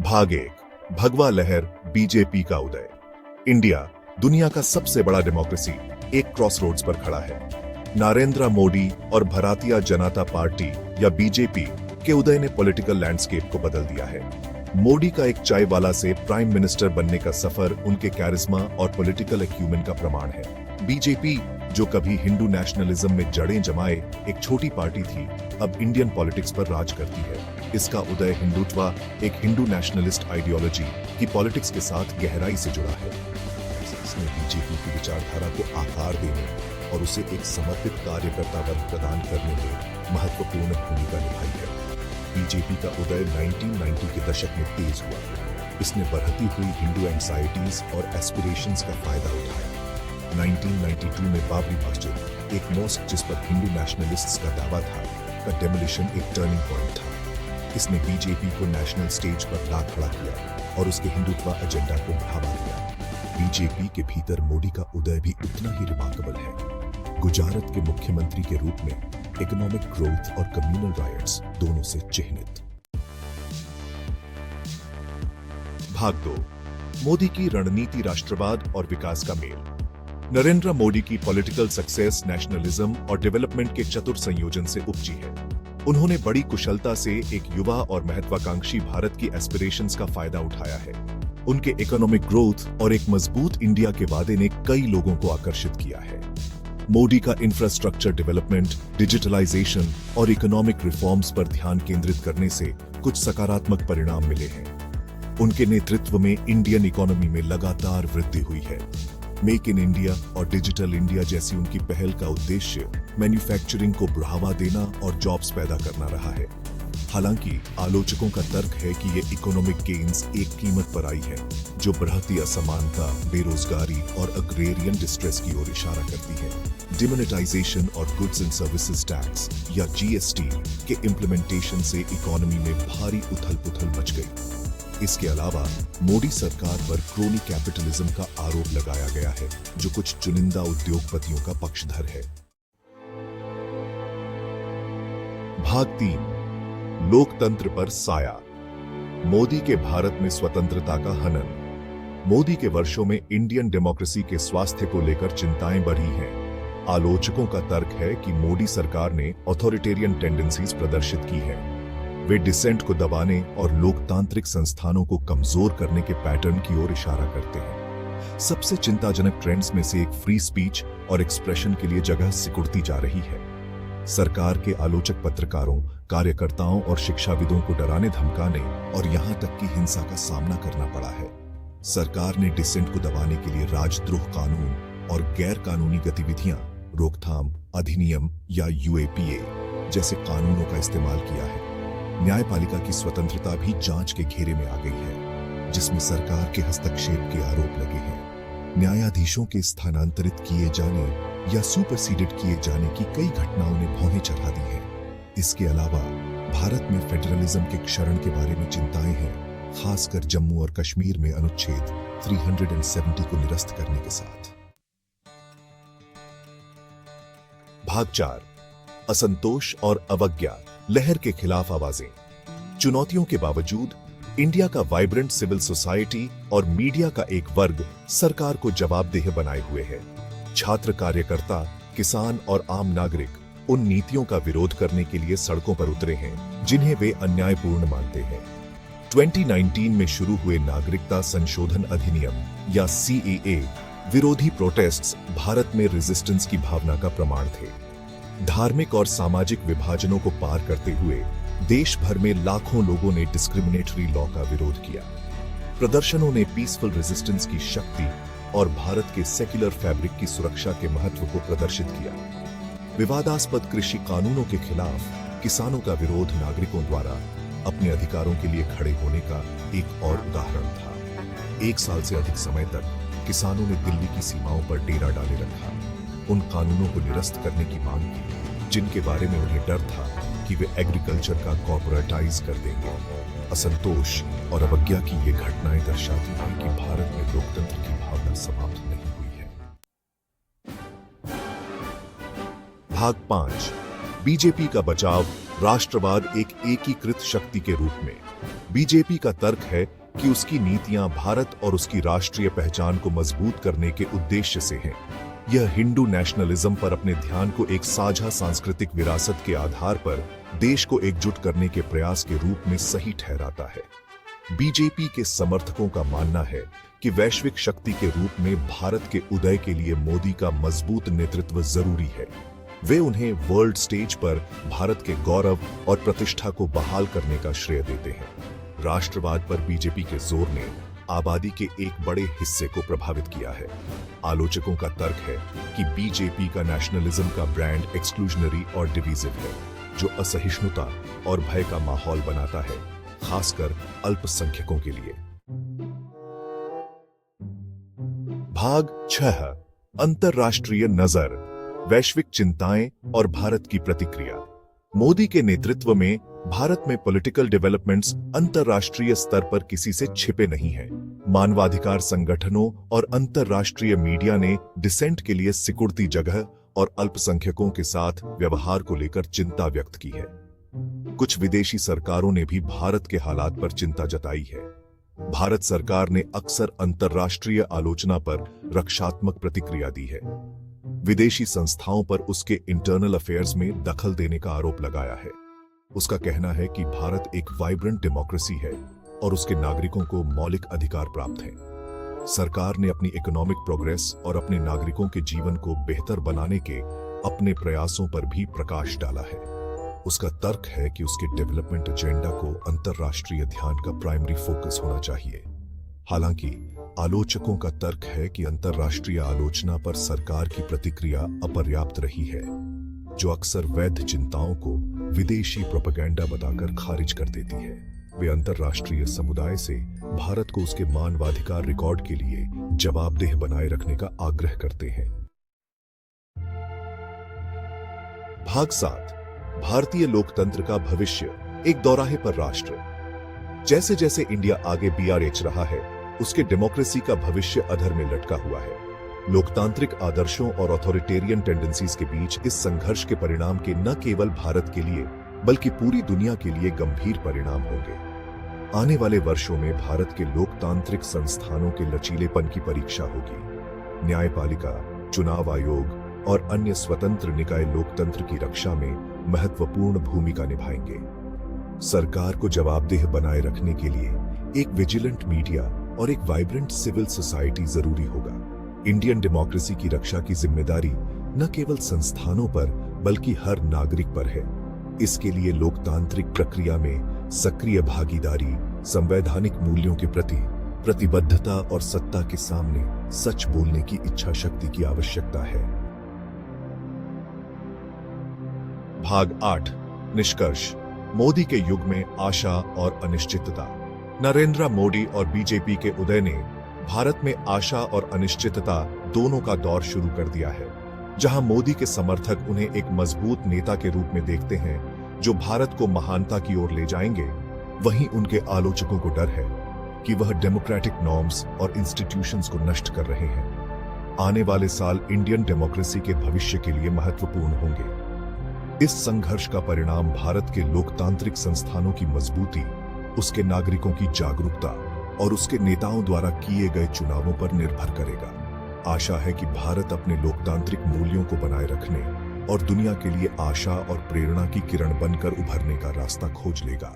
भाग एक, भगवा लहर, बीजेपी का उदय। इंडिया दुनिया का सबसे बड़ा डेमोक्रेसी एक क्रॉसरोड्स पर खड़ा है। नरेंद्र मोदी और भारतीय जनता पार्टी या बीजेपी के उदय ने पॉलिटिकल लैंडस्केप को बदल दिया है। मोदी का एक चाय वाला से प्राइम मिनिस्टर बनने का सफर उनके कैरिस्मा और पॉलिटिकल एक्यूमेन का प्रमाण है। बीजेपी, जो कभी हिंदू नेशनलिज्म में जड़ें जमाए एक छोटी पार्टी थी, अब इंडियन पॉलिटिक्स पर राज करती है। इसका उदय हिंदुत्व, एक हिंदू नेशनलिस्ट आइडियोलॉजी की पॉलिटिक्स के साथ गहराई से जुड़ा है। इसने बीजेपी की विचारधारा को आकार देने और उसे एक समर्पित कार्यकर्ता वर्ग प्रदान करने में महत्वपूर्ण भूमिका निभाई है। बीजेपी का उदय 1990 के दशक में तेज हुआ। इसने बढ़ती हुई हिंदू एंग्जाइटीज और एस्पिरेशंस का फायदा उठाया। 1992 में बाबरी मस्जिद, एक मॉस्क जिस पर हिंदू नेशनलिस्ट्स का दावा था, का डेमोलिशन एक टर्निंग पॉइंट था। इसने बीजेपी को नेशनल स्टेज पर ला खड़ा किया और उसके हिंदुत्व एजेंडा को बढ़ावा दिया। बीजेपी के भीतर मोदी का उदय भी उतना ही रिमार्केबल है। गुजरात के मुख्यमंत्री के रूप में इकोनॉमिक ग्रोथ और कम्युनल राइट्स दोनों से चिह्नित। भाग 2, मोदी की रणनीति, राष्ट्रवाद और विकास का मेल। नरेंद्र मोदी की पॉलिटिकल सक्सेस नेशनलिज्म और डेवलपमेंट के चतुर संयोजन से उपजी है। उन्होंने बड़ी कुशलता से एक युवा और महत्वाकांक्षी भारत की एस्पिरेशंस का फायदा उठाया है। उनके इकोनॉमिक ग्रोथ और एक मजबूत इंडिया के वादे ने कई लोगों को आकर्षित किया है। मोदी का इंफ्रास्ट्रक्चर डेवलपमेंट, डिजिटलाइजेशन और इकोनॉमिक रिफॉर्म्स पर ध्यान केंद्रित करने से कुछ सकारात्मक परिणाम मिले हैं। उनके नेतृत्व में इंडियन इकोनॉमी में लगातार वृद्धि हुई है। मेक इन इंडिया और डिजिटल इंडिया जैसी उनकी पहल का उद्देश्य मैन्युफैक्चरिंग को बढ़ावा देना और जॉब्स पैदा करना रहा है। हालांकि आलोचकों का तर्क है कि ये इकोनॉमिक गेन्स एक कीमत पर आई है, जो बढ़ती असमानता, बेरोजगारी और अग्रेरियन डिस्ट्रेस की ओर इशारा करती है। डिमोनेटाइजेशन और गुड्स एंड सर्विसेज टैक्स या जीएसटी के इम्प्लीमेंटेशन से इकोनॉमी में भारी उथल-पुथल मच गई। इसके अलावा मोदी सरकार पर क्रोनी कैपिटलिज्म का आरोप लगाया गया है, जो कुछ चुनिंदा उद्योगपतियों का पक्षधर है। भाग 3, लोकतंत्र पर साया। मोदी के भारत में स्वतंत्रता का हनन। मोदी के वर्षों में इंडियन डेमोक्रेसी के स्वास्थ्य को लेकर चिंताएं बढ़ी हैं। आलोचकों का तर्क है कि मोदी सरकार ने ऑथोरिटेरियन टेंडेंसीज प्रदर्शित की हैं। वे डिसेंट को दबाने और लोकतांत्रिक संस्थानों को कमजोर करने के पैटर्न की ओर इशारा करते हैं। सबसे चिंताजनक ट्रेंड्स में से एक फ्री स्पीच और एक्सप्रेशन के लिए जगह सिकुड़ती जा रही है। सरकार के आलोचक पत्रकारों, कार्यकर्ताओं और शिक्षाविदों को डराने, धमकाने और यहां तक कि हिंसा का सामना करना पड़ा है। सरकार ने डिसेंट को दबाने के लिए राजद्रोह कानून और गैर कानूनी गतिविधियां, रोकथाम अधिनियम या यूएपीए जैसे कानूनों का इस्तेमाल किया है। न्यायपालिका की स्वतंत्रता भी जांच के घेरे में आ गई है, जिसमें सरकार के हस्तक्षेप के आरोप लगे हैं। न्यायाधीशों के स्थानांतरित किए जाने या सुपरसीडेड किए जाने की कई घटनाओं ने भौहें चढ़ा दी हैं। इसके अलावा भारत में फेडरलिज्म के क्षरण के बारे में चिंताएं हैं, खासकर जम्मू और कश्मीर में अनुच्छेद 370 को निरस्त करने के साथ। भाग 4, असंतोष और अवज्ञा, लहर के खिलाफ आवाजें। चुनौतियों के बावजूद इंडिया का वाइब्रेंट सिविल सोसाइटी और मीडिया का एक वर्ग सरकार को जवाबदेह बनाए हुए है। छात्र, कार्यकर्ता, किसान और आम नागरिक उन नीतियों का विरोध करने के लिए सड़कों पर उतरे हैं जिन्हें वे अन्यायपूर्ण मानते हैं। 2019 में शुरू हुए नागरिकता संशोधन अधिनियम या सीएए विरोधी प्रोटेस्ट्स भारत में रेजिस्टेंस की भावना का प्रमाण थे। धार्मिक और सामाजिक विभाजनों को पार करते हुए देश भर में लाखों लोगों ने डिस्क्रिमिनेटरी लॉ का विरोध किया। प्रदर्शनों ने पीसफुल रेजिस्टेंस की शक्ति और भारत के सेक्युलर फैब्रिक की सुरक्षा के महत्व को प्रदर्शित किया। विवादास्पद कृषि कानूनों के खिलाफ किसानों का विरोध नागरिकों द्वारा अपने अधिकारों के लिए खड़े होने का एक और उदाहरण था। 1 साल से अधिक समय तक किसानों ने दिल्ली की सीमाओं पर डेरा डाले रखा, उन कानूनों को निरस्त करने की मांग की जिनके बारे में उन्हें डर था कि वे एग्रीकल्चर का कॉर्पोरेटाइज कर देंगे। असंतोष और अवज्ञा की ये घटनाएं दर्शाती हैं कि भारत में लोकतंत्र की भावना समाप्त नहीं हुई है। भाग 5, बीजेपी का बचाव, राष्ट्रवाद एक एकीकृत शक्ति के रूप में। बीजेपी का तर्क है कि उसकी नीतियां भारत और उसकी राष्ट्रीय पहचान को मजबूत करने के उद्देश्य से हैं। यह हिंदू नेशनलिज्म पर अपने ध्यान को एक साझा सांस्कृतिक विरासत के आधार पर देश को एकजुट करने के प्रयास के रूप में सही ठहराता है। बीजेपी के समर्थकों का मानना है कि वैश्विक शक्ति के रूप में भारत के उदय के लिए मोदी का मजबूत नेतृत्व जरूरी है। वे उन्हें वर्ल्ड स्टेज पर भारत के गौरव और प्रतिष्ठा को बहाल करने का श्रेय देते हैं। राष्ट्रवाद पर बीजेपी के जोर ने आबादी के एक बड़े हिस्से को प्रभावित किया है। आलोचकों का तर्क है कि बीजेपी का नेशनलिज्म का ब्रांड एक्सक्लूजनरी और डिवीजिव है, जो असहिष्णुता और भय का माहौल बनाता है, खासकर अल्पसंख्यकों के लिए। भाग 6 अंतरराष्ट्रीय नजर, वैश्विक चिंताएं और भारत की प्रतिक्रिया। मोदी के नेतृत्व में भारत में पॉलिटिकल डेवलपमेंट्स अंतरराष्ट्रीय स्तर पर किसी से छिपे नहीं हैं। मानवाधिकार संगठनों और अंतरराष्ट्रीय मीडिया ने डिसेंट के लिए सिकुड़ती जगह और अल्पसंख्यकों के साथ व्यवहार को लेकर चिंता व्यक्त की है। कुछ विदेशी सरकारों ने भी भारत के हालात पर चिंता जताई है। भारत सरकार ने अक्सर अंतरराष्ट्रीय आलोचना पर रक्षात्मक प्रतिक्रिया दी है। विदेशी संस्थाओं पर उसके इंटरनल अफेयर्स में दखल देने का आरोप लगाया है। उसका कहना है कि भारत एक वाइब्रेंट डेमोक्रेसी है और उसके नागरिकों को मौलिक अधिकार प्राप्त हैं। सरकार ने अपनी इकोनॉमिक प्रोग्रेस और अपने नागरिकों के जीवन को बेहतर बनाने के अपने प्रयासों पर भी प्रकाश डाला है। उसका तर्क है कि उसके डेवलपमेंट एजेंडा को अंतरराष्ट्रीय ध्यान का प्राइमरी फोकस होना चाहिए। हालांकि आलोचकों का तर्क है कि अंतरराष्ट्रीय आलोचना पर सरकार की प्रतिक्रिया अपर्याप्त रही है, जो अक्सर वैध चिंताओं को विदेशी प्रोपेगेंडा बताकर खारिज कर देती है। वे अंतरराष्ट्रीय समुदाय से भारत को उसके मानवाधिकार रिकॉर्ड के लिए जवाबदेह बनाए रखने का आग्रह करते हैं। भाग 7 भारतीय लोकतंत्र का भविष्य, एक दौराहे पर राष्ट्र। जैसे जैसे इंडिया आगे BRH रहा है, उसके डेमोक्रेसी का भविष्य अधर में लटका हुआ है। लोकतांत्रिक आदर्शों और ऑथोरिटेरियन टेंडेंसीज के बीच इस संघर्ष के परिणाम के न केवल भारत के लिए बल्कि पूरी दुनिया के लिए गंभीर परिणाम होंगे। आने वाले वर्षों में भारत के लोकतांत्रिक संस्थानों के लचीलेपन की परीक्षा होगी। न्यायपालिका, चुनाव आयोग और अन्य स्वतंत्र निकाय लोकतंत्र की रक्षा में महत्वपूर्ण भूमिका निभाएंगे। सरकार को जवाबदेह बनाए रखने के लिए एक विजिलेंट मीडिया और एक वाइब्रेंट सिविल सोसाइटी जरूरी होगा। इंडियन डेमोक्रेसी की रक्षा की जिम्मेदारी न केवल संस्थानों पर बल्कि हर नागरिक पर है। इसके लिए लोकतांत्रिक प्रक्रिया में सक्रिय भागीदारी, संवैधानिक मूल्यों के प्रति प्रतिबद्धता और सत्ता के सामने सच बोलने की इच्छा शक्ति की आवश्यकता है। भाग 8 निष्कर्ष, मोदी के युग में आशा और अनिश्चितता। नरेंद्र मोदी और बीजेपी के उदय ने भारत में आशा और अनिश्चितता दोनों का दौर शुरू कर दिया है। जहां मोदी के समर्थक उन्हें एक मजबूत नेता के रूप में देखते हैं जो भारत को महानता की ओर ले जाएंगे, वहीं उनके आलोचकों को डर है कि वह डेमोक्रेटिक नॉर्म्स और इंस्टीट्यूशंस को नष्ट कर रहे हैं। आने वाले साल इंडियन डेमोक्रेसी के भविष्य के लिए महत्वपूर्ण होंगे। इस संघर्ष का परिणाम भारत के लोकतांत्रिक संस्थानों की मजबूती, उसके नागरिकों की जागरूकता और उसके नेताओं द्वारा किए गए चुनावों पर निर्भर करेगा। आशा है कि भारत अपने लोकतांत्रिक मूल्यों को बनाए रखने और दुनिया के लिए आशा और प्रेरणा की किरण बनकर उभरने का रास्ता खोज लेगा।